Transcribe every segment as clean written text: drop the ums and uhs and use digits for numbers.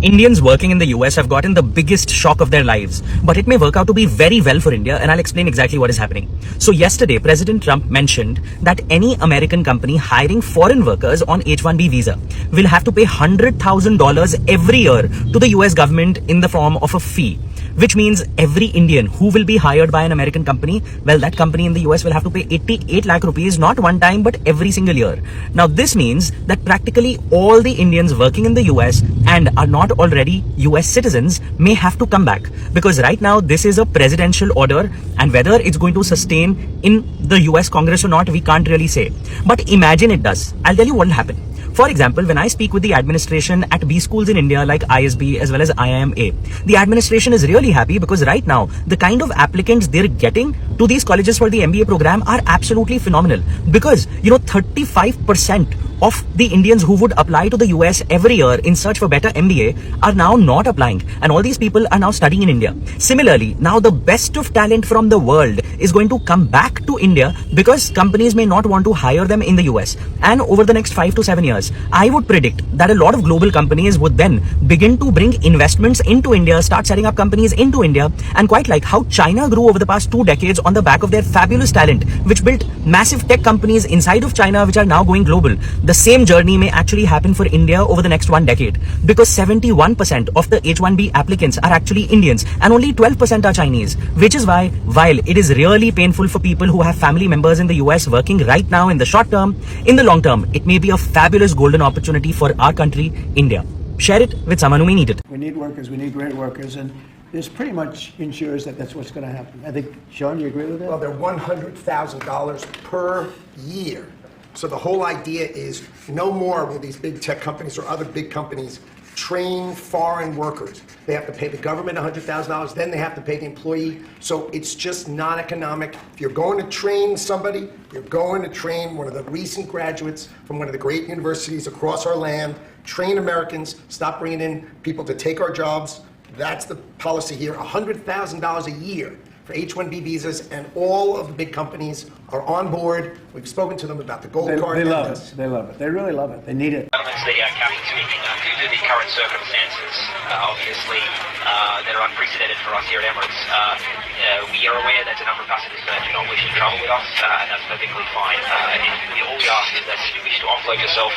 Indians working in the US have gotten the biggest shock of their lives, but it may work out to be very well for India, and I'll explain exactly what is happening. So yesterday, President Trump mentioned that any American company hiring foreign workers on H-1B visa will have to pay $100,000 every year to the US government in the form of a fee. Which means every Indian who will be hired by an American company, well, that company in the US will have to pay 88 lakh rupees, not one time, but every single year. Now, this means that practically all the Indians working in the US and are not already US citizens may have to come back. Because right now, this is a presidential order, and whether it's going to sustain in the US Congress or not, we can't really say. But imagine it does. I'll tell you what will happen. For example, when I speak with the administration at B schools in India like ISB as well as IIMA, the administration is really happy because right now, the kind of applicants they're getting to these colleges for the MBA program are absolutely phenomenal. Because, 35% of the Indians who would apply to the US every year in search for better MBA are now not applying, and all these people are now studying in India. Similarly, now the best of talent from the world is going to come back to India because companies may not want to hire them in the US. And over the next 5 to 7 years, I would predict that a lot of global companies would then begin to bring investments into India, start setting up companies into India, and quite like how China grew over the past 2 decades on the back of their fabulous talent, which built massive tech companies inside of China, which are now going global. The same journey may actually happen for India over the next 1 decade, because 71% of the H-1B applicants are actually Indians and only 12% are Chinese, which is why, while it is really painful for people who have family members in the US working right now in the short term, in the long term, it may be a fabulous golden opportunity for our country, India. Share it with someone who may need it. We need workers, we need great workers, and this pretty much ensures that that's what's going to happen. I think, Sean, you agree with that? Well, they're $100,000 per year. So the whole idea is no more will these big tech companies or other big companies train foreign workers. They have to pay the government $100,000, then they have to pay the employee. So it's just not economic. If you're going to train somebody, you're going to train one of the recent graduates from one of the great universities across our land, train Americans, stop bringing in people to take our jobs. That's the policy here, $100,000 a year for H-1B visas, and all of the big companies are on board. We've spoken to them about the gold card. They love it. They love it. They really love it. They need it. Obviously, coming to it due to the current circumstances, obviously, that are unprecedented for us here at Emirates. We are aware that a number of passengers do not wish to travel with us, and that's perfectly fine. And all we ask is that if you wish to offload yourself,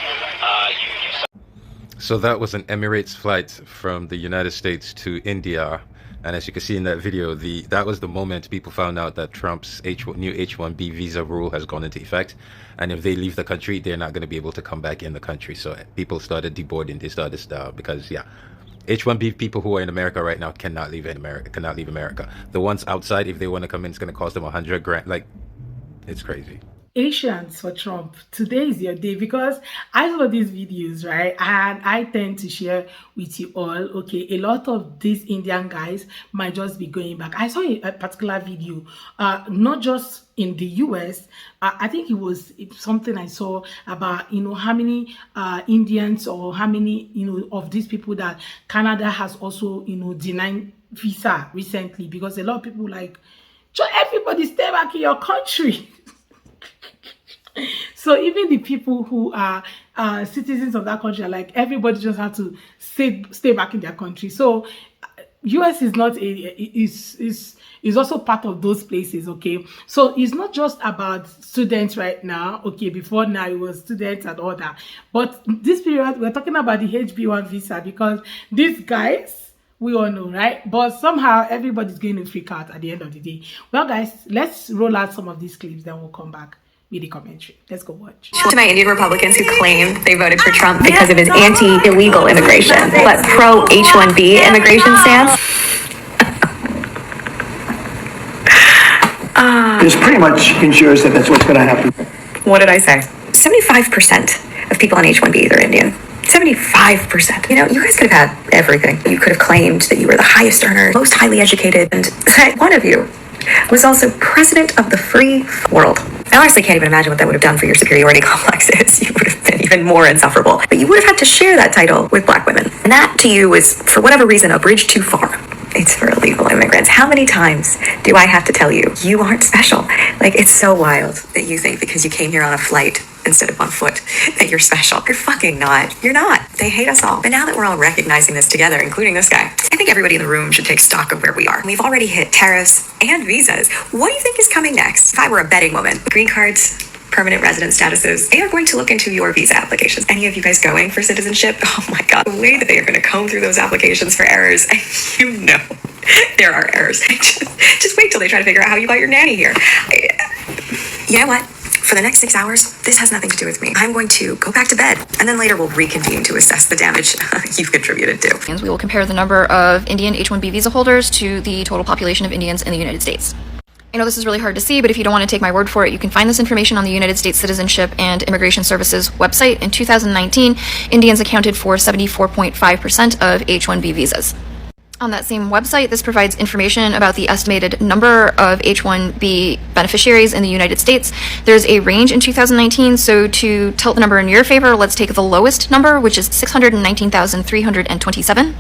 So that was an Emirates flight from the United States to India. And as you can see in that video, that was the moment people found out that Trump's new H-1B visa rule has gone into effect. And if they leave the country, they're not going to be able to come back in the country. So people started deboarding. They started because, H-1B people who are in America right now cannot leave America. The ones outside, if they want to come in, it's going to cost them $100,000. Like, it's crazy. Asians for Trump, today is your day, because I saw these videos, right, and I tend to share with you all. Okay, a lot of these Indian guys might just be going back. I saw a particular video, not just in the US. I think it was something I saw about how many Indians, or how many of these people that Canada has also denied visa recently, because a lot of people everybody stay back in your country. So even the people who are citizens of that country are like, everybody just have to stay back in their country. So US is not is also part of those places. Okay, so it's not just about students right now. Okay, before now it was students and all that, but this period we're talking about the HB1 visa, because these guys, we all know, right? But somehow everybody's going to freak out at the end of the day. Well, guys, let's roll out some of these clips, then we'll come back with the commentary. Let's go watch. To my Indian Republicans who claim they voted for Trump because of his anti-illegal immigration, but pro-H-1B immigration stance. This pretty much ensures that that's what's going to happen. What did I say? 75% of people on H-1Bs are Indian. 75%. You guys could have had everything. You could have claimed that you were the highest earner, most highly educated, and one of you was also president of the free world. I honestly can't even imagine what that would have done for your superiority complexes. You would have been even more insufferable. But you would have had to share that title with black women. And that to you is, for whatever reason, a bridge too far. It's for illegal immigrants. How many times do I have to tell you, you aren't special? It's so wild that you think because you came here on a flight instead of on foot, that you're special. You're fucking not. You're not. They hate us all. But now that we're all recognizing this together, including this guy, I think everybody in the room should take stock of where we are. We've already hit tariffs and visas. What do you think is coming next? If I were a betting woman, green cards, permanent resident statuses, they are going to look into your visa applications. Any of you guys going for citizenship? Oh my God, the way that they are going to comb through those applications for errors, you know, there are errors. Just wait till they try to figure out how you got your nanny here. You know what? For the next 6 hours, this has nothing to do with me. I'm going to go back to bed, and then later we'll reconvene to assess the damage you've contributed to. We will compare the number of Indian H-1B visa holders to the total population of Indians in the United States. I know this is really hard to see, but if you don't want to take my word for it, you can find this information on the United States Citizenship and Immigration Services website. In 2019, Indians accounted for 74.5% of H-1B visas. On that same website, this provides information about the estimated number of H-1B beneficiaries in the United States. There's a range in 2019, so to tilt the number in your favor, let's take the lowest number, which is 619,327.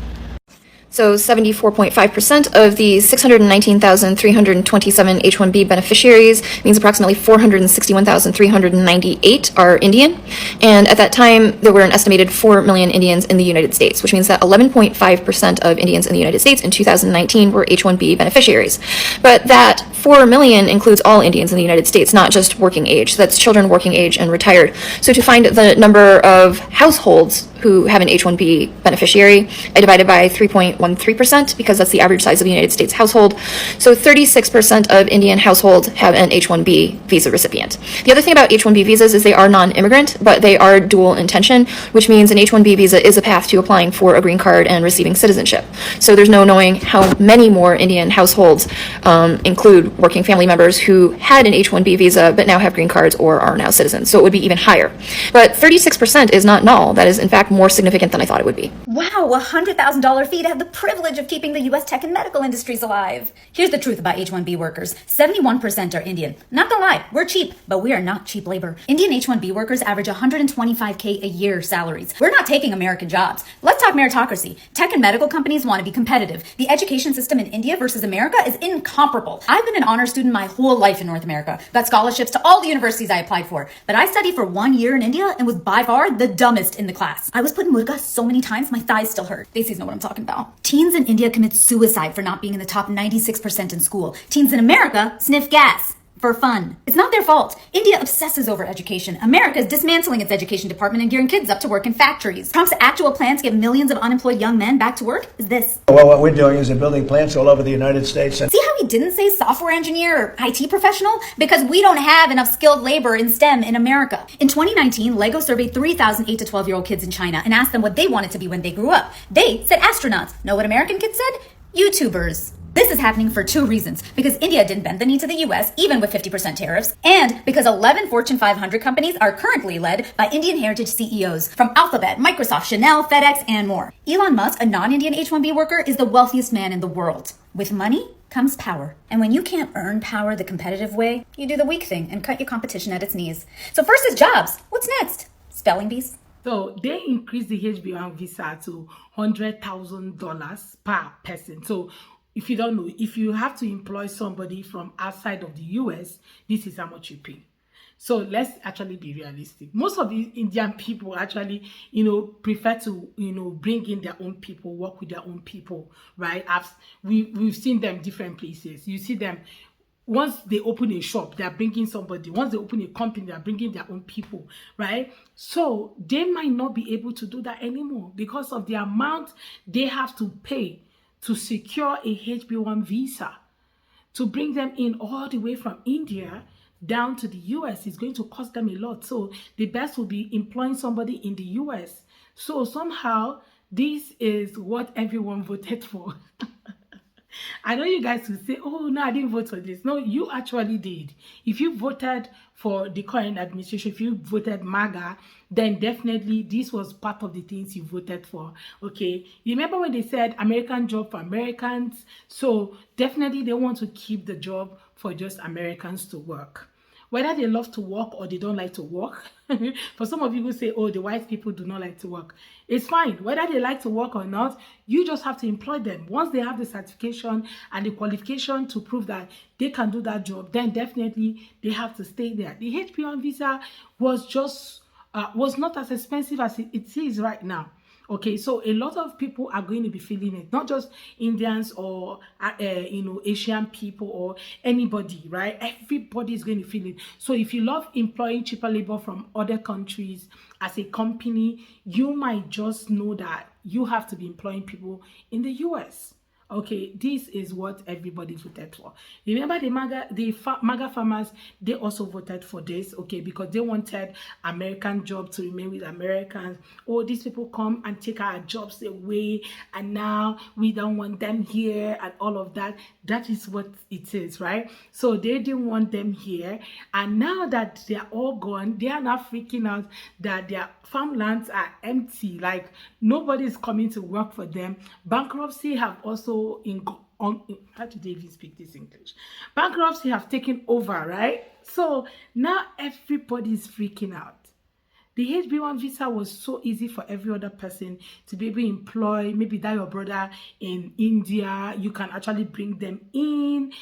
So 74.5% of the 619,327 H-1B beneficiaries means approximately 461,398 are Indian. And at that time, there were an estimated 4 million Indians in the United States, which means that 11.5% of Indians in the United States in 2019 were H-1B beneficiaries. But that 4 million includes all Indians in the United States, not just working age. That's children, working age, and retired. So to find the number of households who have an H-1B beneficiary, I divided by 3.13% because that's the average size of the United States household. So 36% of Indian households have an H-1B visa recipient. The other thing about H-1B visas is they are non-immigrant, but they are dual intention, which means an H-1B visa is a path to applying for a green card and receiving citizenship. So there's no knowing how many more Indian households include working family members who had an H-1B visa but now have green cards or are now citizens. So it would be even higher. But 36% is not null. That is, in fact, more significant than I thought it would be. Wow, $100,000 fee to have the privilege of keeping the U.S. tech and medical industries alive. Here's the truth about H-1B workers. 71% are Indian. Not gonna lie, we're cheap, but we are not cheap labor. Indian H-1B workers average $125K a year salaries. We're not taking American jobs. Let's talk meritocracy. Tech and medical companies want to be competitive. The education system in India versus America is incomparable. I've been an honor student my whole life in North America. Got scholarships to all the universities I applied for. But I studied for 1 year in India and was by far the dumbest in the class. I was put in murga so many times, my thighs still hurt. They know what I'm talking about. Teens in India commit suicide for not being in the top 96% in school. Teens in America sniff gas for fun. It's not their fault. India obsesses over education. America is dismantling its education department and gearing kids up to work in factories. Trump's actual plan to get millions of unemployed young men back to work is this. Well, what we're doing is they're building plants all over the United States. And See how he didn't say software engineer or IT professional? Because we don't have enough skilled labor in STEM in America. In 2019, Lego surveyed 3,000 8 to 12-year-old kids in China and asked them what they wanted to be when they grew up. They said astronauts. Know what American kids said? YouTubers. This is happening for two reasons. Because India didn't bend the knee to the US, even with 50% tariffs, and because 11 Fortune 500 companies are currently led by Indian heritage CEOs from Alphabet, Microsoft, Chanel, FedEx, and more. Elon Musk, a non-Indian H-1B worker, is the wealthiest man in the world. With money comes power. And when you can't earn power the competitive way, you do the weak thing and cut your competition at its knees. So first is jobs. What's next? Spelling bees? So they increased the HB1 visa to $100,000 per person. So if you don't know, if you have to employ somebody from outside of the US, this is how much you pay. So let's actually be realistic. Most of the Indian people actually, prefer to, bring in their own people, work with their own people, right? We've seen them different places. You see them. Once they open a shop, they're bringing somebody. Once they open a company, they're bringing their own people, right? So they might not be able to do that anymore because of the amount they have to pay to secure a HB1 visa. To bring them in all the way from India down to the US is going to cost them a lot. So the best will be employing somebody in the US. So somehow this is what everyone voted for. I know you guys will say, oh, no, I didn't vote for this. No, you actually did. If you voted for the current administration, if you voted MAGA, then definitely this was part of the things you voted for. Okay, you remember when they said American job for Americans? So definitely they want to keep the job for just Americans to work. whether they love to work or they don't like to work. For some of you who say, oh, the white people do not like to work, it's fine. Whether they like to work or not, you just have to employ them. Once they have the certification and the qualification to prove that they can do that job, then definitely they have to stay there. The H1B visa was just was not as expensive as it is right now. Okay, so a lot of people are going to be feeling it, not just Indians or Asian people or anybody, right? Everybody is going to feel it. So if you love employing cheaper labor from other countries as a company, you might just know that you have to be employing people in the US. Okay, this is what everybody voted for. Remember the MAGA farmers, they also voted for this, okay, because they wanted American jobs to remain with Americans. Oh, these people come and take our jobs away, and now we don't want them here and all of that. That is what it is, right? So they didn't want them here, and now that they're all gone, they are now freaking out that their farmlands are empty, like nobody's coming to work for them. Bankruptcy have also how do they even speak this English? Bankruptcy have taken over, right? So now everybody's freaking out. The HB1 visa was so easy for every other person to be able to employ. Maybe that your brother in India, you can actually bring them in,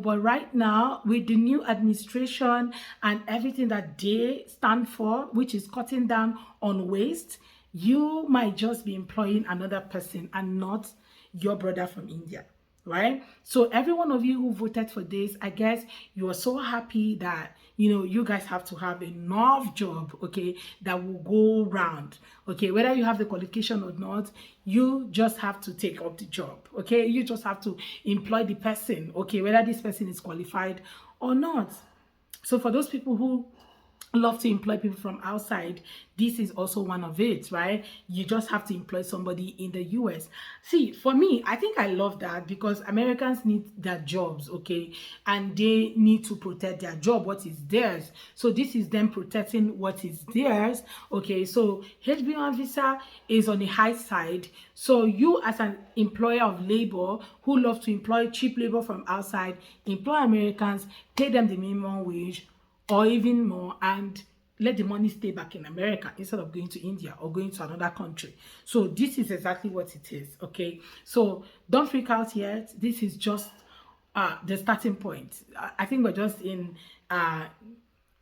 but right now with the new administration and everything that they stand for, which is cutting down on waste, you might just be employing another person and not your brother from India, right? So every one of you who voted for this, I guess you are so happy that you guys have to have enough job, okay, that will go round, okay, whether you have the qualification or not. You just have to take up the job, okay? You just have to employ the person, okay, whether this person is qualified or not. So for those people who love to employ people from outside, this is also one of it, right? You just have to employ somebody in the US. See, for me, I think I love that because Americans need their jobs, okay, and they need to protect their job, what is theirs. So this is them protecting what is theirs, okay? So HB1 visa is on the high side. So you as an employer of labor who love to employ cheap labor from outside, employ Americans, pay them the minimum wage or even more, and let the money stay back in America instead of going to India or going to another country. So this is exactly what it is, okay? So don't freak out yet. This is just the starting point. I think we're just in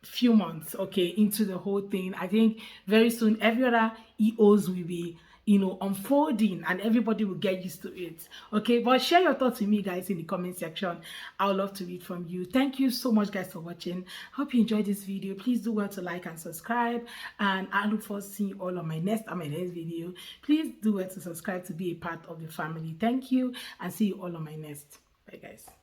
few months, okay, into the whole thing. I think very soon every other EOs will be unfolding and everybody will get used to it, okay? But share your thoughts with me, guys, in the comment section. I would love to read from you. Thank you so much, guys, for watching. Hope you enjoyed this video. Please do well to like and subscribe, and I look forward to seeing you all on my next video. Please do well to subscribe to be a part of the family. Thank you, and see you all on my next. Bye, guys.